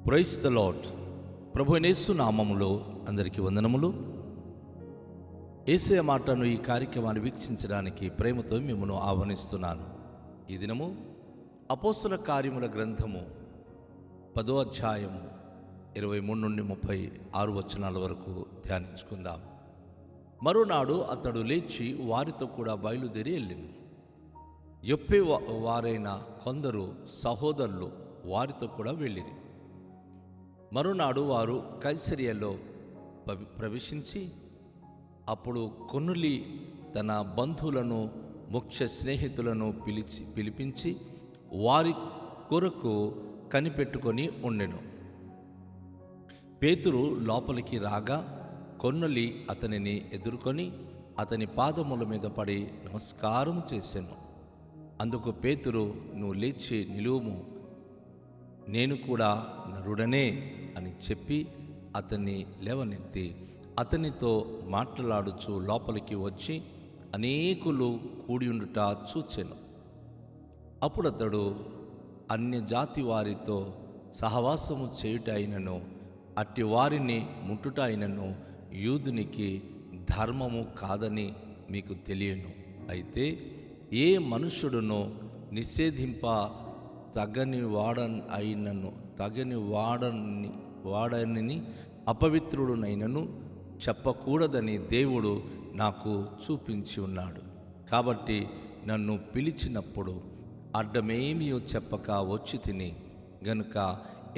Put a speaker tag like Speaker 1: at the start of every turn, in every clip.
Speaker 1: Praise the lord. ప్రభువైన యేసు నామములో అందరికీ వందనములు. యేసయ్య మాటను ఈ కార్యక్రమాన్ని వీక్షించడానికి ప్రేమతో మిమ్మల్ని ఆహ్వానిస్తున్నాను. ఈ దినము అపోస్తల కార్యముల గ్రంథము 10వ అధ్యాయము 23 నుండి 36 వచనాల వరకు ధ్యానించుకుందాం. మరునాడు అతడు లేచి వారితో కూడా బయలుదేరి వెళ్ళింది. యొప్పే వారైన కొందరు సహోదరులు వారితో కూడా వెళ్ళిరి. మరునాడు వారు కైసరియలో ప్రవేశించి అప్పుడు కొర్నేలి తన బంధువులను ముఖ్య స్నేహితులను పిలిపించి వారి కొరకు కనిపెట్టుకొని ఉండెను. పేతురు లోపలికి రాగా కొర్నేలి అతనిని ఎదుర్కొని అతని పాదముల మీద పడి నమస్కారం చేసెను. అందుకు పేతురు, నువ్వు లేచి నిలువుము, నేను కూడా నరుడనే అని చెప్పి అతన్ని లేవనెత్తి అతనితో మాట్లాడుచు లోపలికి వచ్చి అనేకులు కూడియుండుట చూచెను. అప్పుడు అతడు అన్యజాతి వారితో సహవాసము చేయుట అయినను అట్టి వారిని ముట్టుట అయినను యూదునికి ధర్మము కాదని మీకు తెలియను. అయితే ఏ మనుష్యుడునో నిషేధింప తగని వాడని అపవిత్రుడునైనను చెప్పకూడదని దేవుడు నాకు చూపించి ఉన్నాడు. కాబట్టి నన్ను పిలిచినప్పుడు అడ్డమేమీ చెప్పక వచ్చి తిని గనుక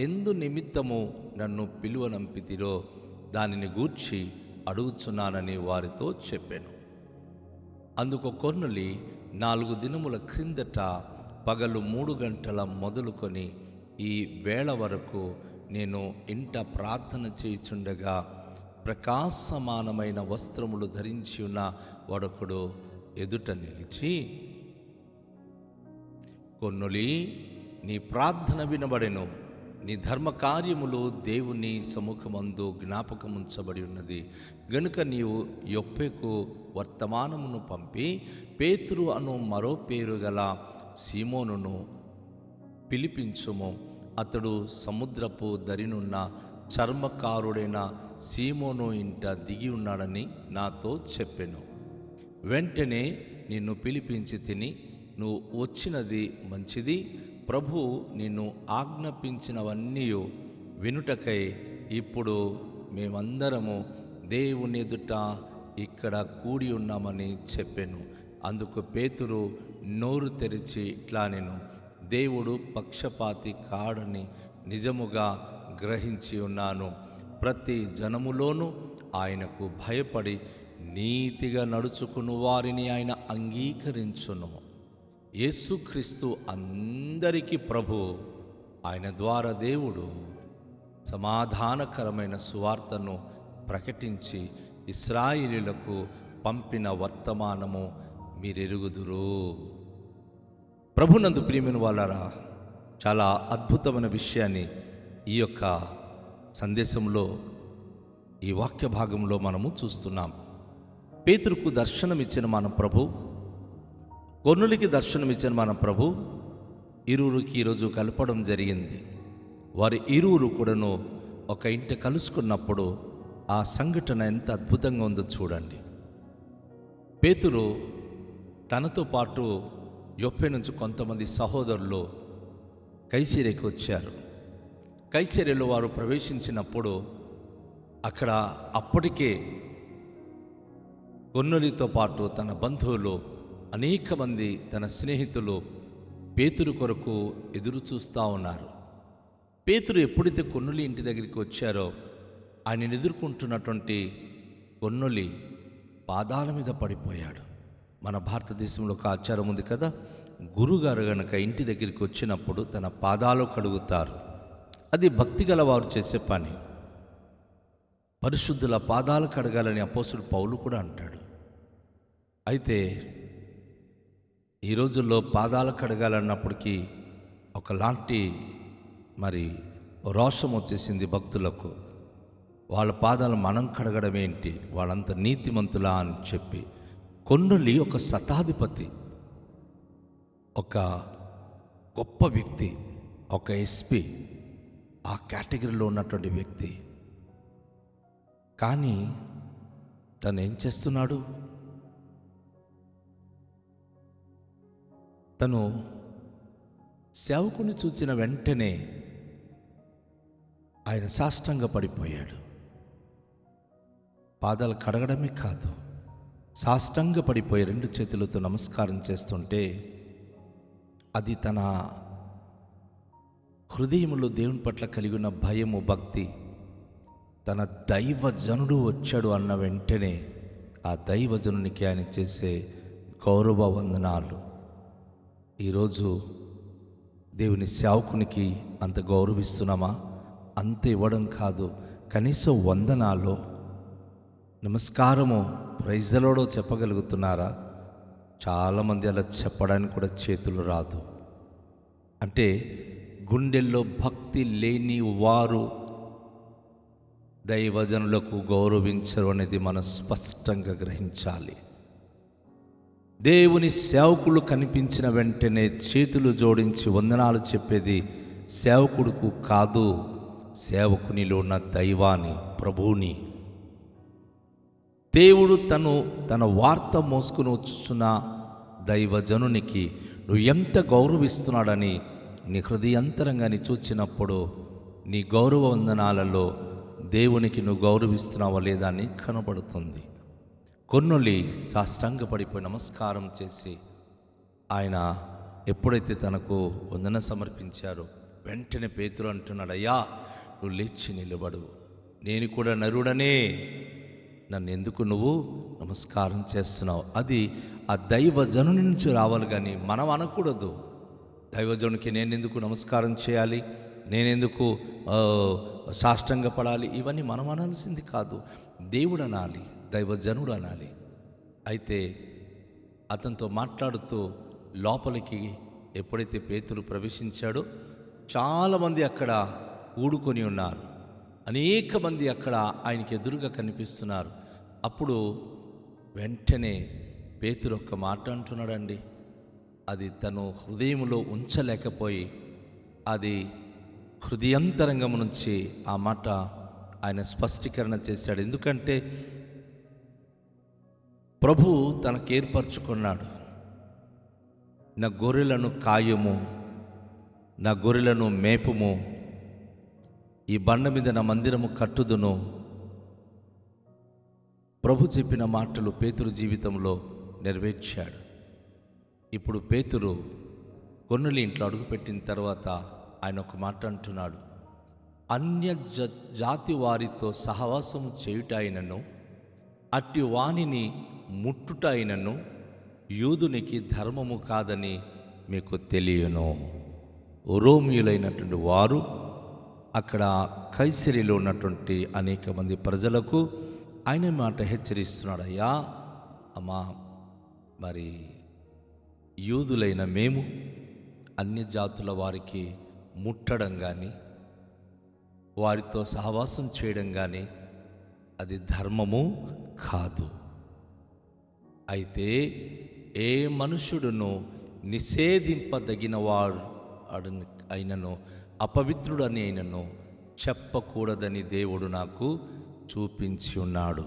Speaker 1: ఎందు నిమిత్తము నన్ను పిలువనంపితిరో దానిని గూర్చి అడుగుచున్నానని వారితో చెప్పాను. అందుకు కొర్నేలి 4 దినముల క్రిందట పగలు 3 గంటల మొదలుకొని ఈ వేళ వరకు నేను ఇంట ప్రార్థన చేయుచుండగా ప్రకాశమానమైన వస్త్రములు ధరించి ఉన్న వాడొకడు ఎదుట నిలిచి, కొర్నేలి, నీ ప్రార్థన వినబడెను, నీ ధర్మకార్యములు దేవుని సముఖమందు జ్ఞాపకముంచబడి ఉన్నది గనుక నీవు యొప్పేకు వర్తమానమును పంపి పేతురు అను మరో పేరు గల సీమోనును పిలిపించుము. అతడు సముద్రపు దరినున్న చర్మకారుడైన సీమోను ఇంట దిగి ఉన్నాడని నాతో చెప్పెను. వెంటనే నిన్ను పిలిపించి తిని, నువ్వు వచ్చినది మంచిది, ప్రభు నిన్ను ఆజ్ఞాపించినవన్నీ వినుటకై ఇప్పుడు మేమందరము దేవుని ఎదుట ఇక్కడ కూడి ఉన్నామని చెప్పెను. అందుకు పేతురు నోరు తెరిచి ఇట్లా నేను, దేవుడు పక్షపాతి కాడని నిజముగా గ్రహించి ఉన్నాను. ప్రతి జనములోనూ ఆయనకు భయపడి నీతిగా నడుచుకుని వారిని ఆయన అంగీకరించును. యేసుక్రీస్తు అందరికీ ప్రభు, ఆయన ద్వారా దేవుడు సమాధానకరమైన సువార్తను ప్రకటించి ఇశ్రాయేలీయులకు పంపిన వర్తమానము మీరెరుగుదురు. ప్రభునందు ప్రియమైన వాళ్ళారా, చాలా అద్భుతమైన విషయాన్ని ఈ యొక్క సందేశంలో, ఈ వాక్య భాగంలో మనము చూస్తున్నాం. పేతురుకు దర్శనమిచ్చిన మన ప్రభు, కొర్నేలికి దర్శనమిచ్చిన మన ప్రభు ఇరువురికి ఈరోజు కలపడం జరిగింది. వారి ఇరువురు కూడాను ఒక ఇంట కలుసుకున్నప్పుడు ఆ సంఘటన ఎంత అద్భుతంగా ఉందో చూడండి. పేతురు తనతో పాటు యొప్పే నుంచి కొంతమంది సహోదరులు కైసరియకి వచ్చారు. కైసరియలో వారు ప్రవేశించినప్పుడు అక్కడ అప్పటికే కొర్నేలితో పాటు తన బంధువులు అనేక మంది తన స్నేహితులు పేతురు కొరకు ఎదురు చూస్తూ ఉన్నారు. పేతురు ఎప్పుడైతే కొర్నేలి ఇంటి దగ్గరికి వచ్చారో ఆయన ఎదుర్కొంటున్నటువంటి కొర్నేలి పాదాల మీద పడిపోయాడు. మన భారతదేశంలో ఒక ఆచారం ఉంది కదా, గురుగారు గనక ఇంటి దగ్గరికి వచ్చినప్పుడు తన పాదాలు కడుగుతారు. అది భక్తి గల వారు చేసే పని. పరిశుద్ధుల పాదాలు కడగాలని అపోస్తుడు పౌలు కూడా అంటాడు. అయితే ఈ రోజుల్లో పాదాలు కడగాలన్నప్పటికీ ఒకలాంటి రోషం వచ్చేసింది భక్తులకు. వాళ్ళ పాదాలు మనం కడగడం ఏంటి, వాళ్ళంత నీతిమంతులా అని చెప్పి. కొర్నేలి ఒక శతాధిపతి, ఒక గొప్ప వ్యక్తి, ఒక ఎస్పీ. ఆ కేటగిరీలో ఉన్నటువంటి వ్యక్తి. కానీ తను ఏం చేస్తున్నాడు? తను సేవకుని చూసిన వెంటనే ఆయన సాష్టాంగ పడిపోయాడు. పాదాలు కడగడమే కాదు, సాష్టాంగ పడిపోయి 2 చేతులతో నమస్కారం చేస్తుంటే అది తన హృదయంలో దేవుని పట్ల కలిగి ఉన్న భయము, భక్తి, తన దైవజనుడు వచ్చాడు అన్న వెంటనే ఆ దైవజనునికి ఆయన చేసే గౌరవ వందనాలు. ఈరోజు దేవుని సేవకునికి అంత గౌరవిస్తున్నామా? అంత ఇవ్వడం కాదు, కనీసం వందనాలు, నమస్కారము, ప్రైజ్ ది లార్డ్ చెప్పగలుగుతున్నారా? చాలామంది అలా చెప్పడానికి కూడా చేతులు రాదు. అంటే గుండెల్లో భక్తి లేని వారు దైవజనులకు గౌరవించరు అనేది మనం స్పష్టంగా గ్రహించాలి. దేవుని సేవకులు కనిపించిన వెంటనే చేతులు జోడించి వందనాలు చెప్పేది సేవకుడుకు కాదు, సేవకునిలో ఉన్న దైవాన్ని, ప్రభువుని. దేవుడు తన వార్త మోసుకుని వచ్చుచున్న దైవజనునికి నువ్వు ఎంత గౌరవిస్తున్నాడని నీ హృదయంతరంగాని చూచినప్పుడు నీ గౌరవ వందనాలలో దేవునికి నువ్వు గౌరవిస్తున్నావా లేదా అని కనబడుతుంది. కొన్నొల్లి సాష్టాంగపడిపోయి నమస్కారం చేసి ఆయన ఎప్పుడైతే తనకు వందన సమర్పించారో వెంటనే పేతురు అంటున్నాడు, అయ్యా నువ్వు లేచి నిలబడు, నేను కూడా నరుడనే, నన్ను ఎందుకు నువ్వు నమస్కారం చేస్తున్నావు? అది ఆ దైవజనుని నుంచి రావాలి, కానీ మనం అనకూడదు. దైవజనునికి నేనెందుకు నమస్కారం చేయాలి, నేనెందుకు సాష్టాంగ పడాలి, ఇవన్నీ మనం అనాల్సింది కాదు. దేవుడు అనాలి, దైవజనుడు అనాలి. అయితే అతనితో మాట్లాడుతూ లోపలికి ఎప్పుడైతే పేతురు ప్రవేశించాడో చాలామంది అక్కడ కూడుకొని ఉన్నారు. అనేక మంది అక్కడ ఆయనకి ఎదురుగా కనిపిస్తున్నారు. అప్పుడు వెంటనే పేతురు ఒక్క మాట అంటున్నాడండి. అది తను హృదయంలో ఉంచలేకపోయి అది హృదయంతరంగం నుంచి ఆ మాట ఆయన స్పష్టీకరణ చేశాడు. ఎందుకంటే ప్రభు తనకు ఏర్పరచుకున్నాడు, నా గొర్రెలను కాయము, నా గొర్రెలను మేపుము, ఈ బండ మీద నా మందిరము కట్టుదును. ప్రభు చెప్పిన మాటలు పేతురు జీవితంలో నెరవేర్చాడు. ఇప్పుడు పేతురు కొన్నులి ఇంట్లో అడుగుపెట్టిన తర్వాత ఆయన ఒక మాట అంటున్నాడు, అన్య జాతి వారితో సహవాసము చేయుట అయినను అట్టి వానిని ముట్టుట అయినను యూదునికి ధర్మము కాదని మీకు తెలియను. రోమియులైనటువంటి వారు అక్కడ కైసరిలో ఉన్నటువంటి అనేక మంది ప్రజలకు ఆయన మాట హెచ్చరిస్తున్నాడు, అయ్యా అమ్మా, మరి యూదులైన మేము అన్య జాతుల వారికి ముట్టడం కానీ వారితో సహవాసం చేయడం కానీ అది ధర్మము కాదు. అయితే ఏ మనుషుడును నిషేధింపదగిన వాడు అయినను అపవిత్రుడని అయినను చెప్పకూడదని దేవుడు నాకు చూపించి ఉన్నాడు.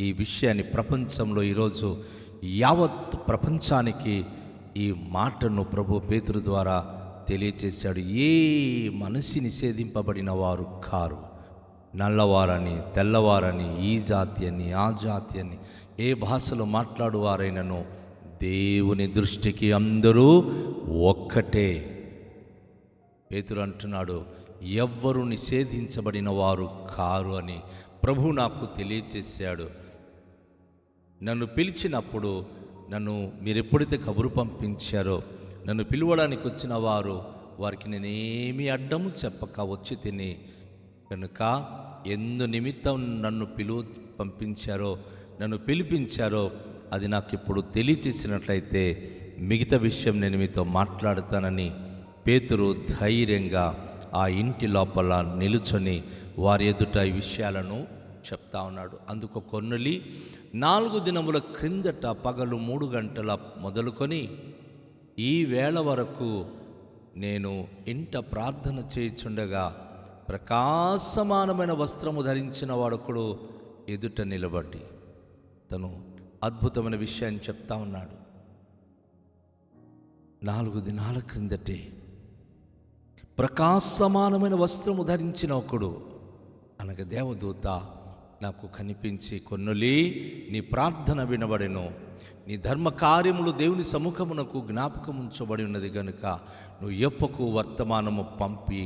Speaker 1: ఈ విషయాన్ని ప్రపంచంలో ఈరోజు యావత్ ప్రపంచానికి ఈ మాటను ప్రభు పేతురు ద్వారా తెలియచేశాడు. ఏ మనిషి నిషేధింపబడిన వారు కారు, నల్లవారని, తెల్లవారని, ఈ జాతి అని, ఆ జాతి అని, ఏ భాషలో మాట్లాడువారైనను దేవుని దృష్టికి అందరూ ఒక్కటే. పేతురు అంటున్నాడు, ఎవ్వరు నిషేధించబడిన వారు కారు అని ప్రభు నాకు తెలియచేశాడు. నన్ను పిలిచినప్పుడు, నన్ను మీరు ఎప్పుడైతే కబురు పంపించారో, నన్ను పిలవడానికి వచ్చిన వారికి నేనేమీ అడ్డము చెప్పక వచ్చి తిని, కనుక ఎందు నిమిత్తం నన్ను పంపించారో, నన్ను పిలిపించారో అది నాకు ఇప్పుడు తెలియచేసినట్లయితే మిగతా విషయం నేను మీతో మాట్లాడతానని పేతురు ధైర్యంగా ఆ ఇంటి లోపల నిలుచొని వారి ఎదుట ఈ విషయాలను చెప్తా ఉన్నాడు. అందుకు కొన్నులి 4 దినముల క్రిందట పగలు 3 గంటల మొదలుకొని ఈ వేళ వరకు నేను ఇంట ప్రార్థన చేయుచుండగా ప్రకాశమానమైన వస్త్రము ధరించిన వాడొకడు ఎదుట నిలబడి తను అద్భుతమైన విషయాన్ని చెప్తా ఉన్నాడు. 4 దినాల క్రిందటే ప్రకాశమానమైన వస్త్రము ధరించిన ఒకడు అనగా దేవదూత నాకు కనిపించి, కొన్నులీ నీ ప్రార్థన వినబడెను, నీ ధర్మ కార్యములు దేవుని సముఖమునకు జ్ఞాపకముంచబడి ఉన్నది గనుక నువ్వు యొప్పకు వర్తమానము పంపి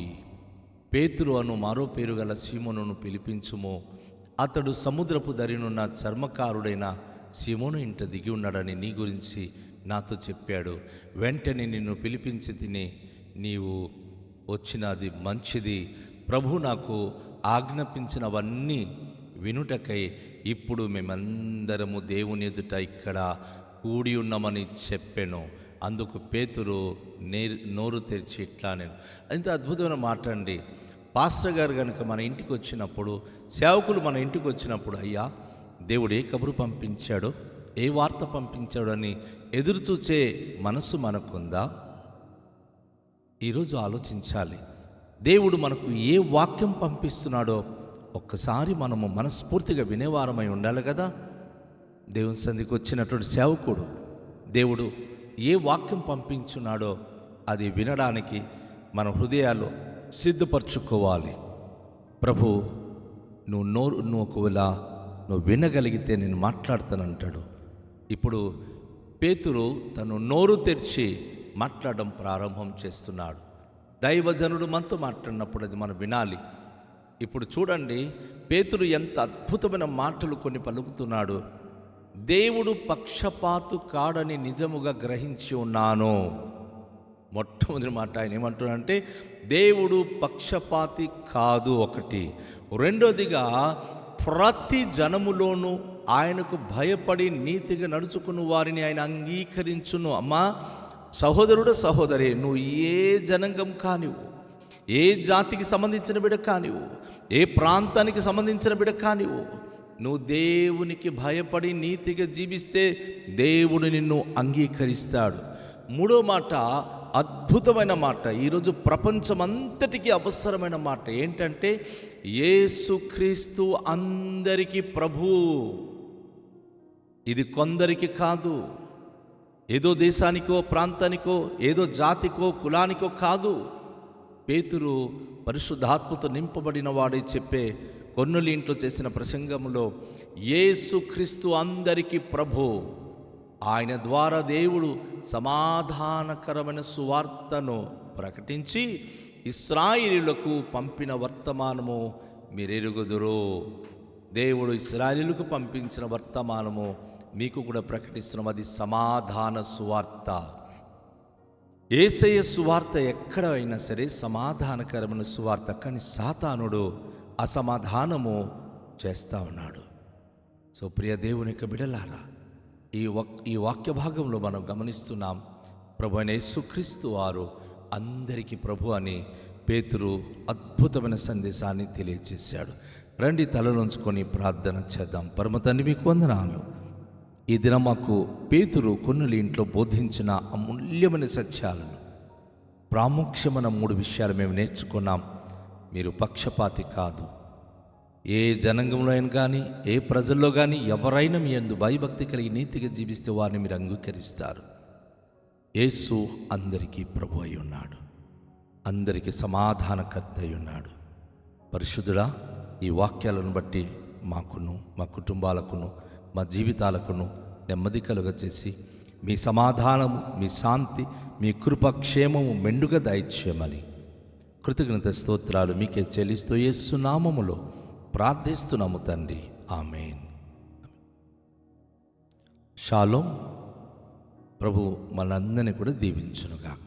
Speaker 1: పేతురు అను మరో పేరు గల సీమోనును పిలిపించుము. అతడు సముద్రపు దరినున్న చర్మకారుడైన సీమోను ఇంట దిగి ఉన్నాడని నీ గురించి నాతో చెప్పాడు. వెంటనే నిన్ను పిలిపించి తిని నీవు వచ్చినది మంచిది. ప్రభు నాకు ఆజ్ఞాపించినవన్నీ వినుటకై ఇప్పుడు మేమందరము దేవుని ఎదుట ఇక్కడ కూడి ఉన్నామని చెప్పాను. అందుకు పేతురు నోరు తెరిచి ఇట్లా, నేను ఇంత అద్భుతమైన మాట అండి. పాస్టర్ గారు కనుక మన ఇంటికి వచ్చినప్పుడు, సేవకులు మన ఇంటికి వచ్చినప్పుడు, అయ్యా దేవుడు ఏ కబురు పంపించాడో, ఏ వార్త పంపించాడో అని ఎదురు చూసే మనసు మనకుందా? ఈరోజు ఆలోచించాలి. దేవుడు మనకు ఏ వాక్యం పంపిస్తున్నాడో ఒక్కసారి మనము మనస్ఫూర్తిగా వినేవారమై ఉండాలి కదా. దేవుని సన్నిధికి వచ్చినటువంటి సేవకుడు దేవుడు ఏ వాక్యం పంపించున్నాడో అది వినడానికి మన హృదయాలు సిద్ధపరచుకోవాలి. ప్రభు నువ్వు ఒకవేళ నువ్వు వినగలిగితే నేను మాట్లాడతానంటాడు. ఇప్పుడు పేతురు తను నోరు తెరిచి మాట్లాడడం ప్రారంభం చేస్తున్నాడు. దైవజనుడు మనతో మాట్లాడినప్పుడు అది మనం వినాలి. ఇప్పుడు చూడండి, పేతురు ఎంత అద్భుతమైన మాటలు కొన్ని పలుకుతున్నాడు. దేవుడు పక్షపాతు కాడని నిజముగా గ్రహించి ఉన్నాను. మొట్టమొదటి మాట ఆయన ఏమంటున్నాడంటే దేవుడు పక్షపాతి కాదు ఒకటి. రెండోదిగా ప్రతి జనములోనూ ఆయనకు భయపడి నీతిగా నడుచుకున్న వారిని ఆయన అంగీకరించును. అమ్మా సహోదరుడు సహోదరి, నువ్వు ఏ జనాంగం కానివు, ఏ జాతికి సంబంధించిన బిడ్డ కానివు, ఏ ప్రాంతానికి సంబంధించిన బిడ్డ కానివు, నువ్వు దేవునికి భయపడి నీతిగా జీవిస్తే దేవుడు నిన్ను అంగీకరిస్తాడు. మూడో మాట అద్భుతమైన మాట, ఈరోజు ప్రపంచమంతటికీ అవసరమైన మాట ఏంటంటే యేసుక్రీస్తు అందరికీ ప్రభువు. ఇది కొందరికి కాదు, ఏదో దేశానికో ప్రాంతానికో ఏదో జాతికో కులానికో కాదు. పేతురు పరిశుద్ధాత్మతో నింపబడిన వాడే చెప్పే కొన్నుల ఇంట్లో చేసిన ప్రసంగంలో యేసుక్రీస్తు అందరికీ ప్రభు, ఆయన ద్వారా దేవుడు సమాధానకరమైన సువార్తను ప్రకటించి ఇశ్రాయేలీయులకు పంపిన వర్తమానము మీరెరుగుదురు. దేవుడు ఇశ్రాయేలీయులకు పంపించిన వర్తమానము మీకు కూడా ప్రకటిస్తున్నాం. అది సమాధాన సువార్త. యేసయ్య సువార్త ఎక్కడ అయినా సరే సమాధానకరమైన సువార్త. కానీ సాతానుడు అసమాధానము చేస్తూ ఉన్నాడు. సో ప్రియ దేవుని యొక్క బిడ్డలారా, ఈ వాక్య భాగంలో మనం గమనిస్తున్నాం, ప్రభు అయిన యేసుక్రీస్తు వారు అందరికీ ప్రభు అని పేతురు అద్భుతమైన సందేశాన్ని తెలియజేశాడు. రండి తలలోంచుకొని ప్రార్థన చేద్దాం. పరమ తండ్రి మీకు వందనాలు. ఈ దినం మాకు పేతురు కొన్నుల ఇంట్లో బోధించిన అమూల్యమైన సత్యాలను, ప్రాముఖ్యమైన 3 విషయాలు మేము నేర్చుకున్నాం. మీరు పక్షపాతి కాదు. ఏ జనాంగంలో అయినా కానీ, ఏ ప్రజల్లో కానీ ఎవరైనా మీ యందు భయభక్తి కలిగి నీతిగా జీవిస్తే వారిని మీరు అంగీకరిస్తారు. యేసు అందరికీ ప్రభు అయి ఉన్నాడు, అందరికీ సమాధానకర్త అయి ఉన్నాడు. పరిశుద్ధుడా, ఈ వాక్యాలను బట్టి మాకును, మా కుటుంబాలకును, మా జీవితాలకును నెమ్మది కలుగచేసి మీ సమాధానము, మీ శాంతి, మీ కృపక్షేమము మెండుగా దయచేయమని కృతజ్ఞత స్తోత్రాలు మీకే చెల్లిస్తూ యేసు నామములో ప్రార్థిస్తున్నాము తండ్రి. ఆమేన్. షాలోమ్. ప్రభు మనందరినీ కూడా దీవించునుగాక.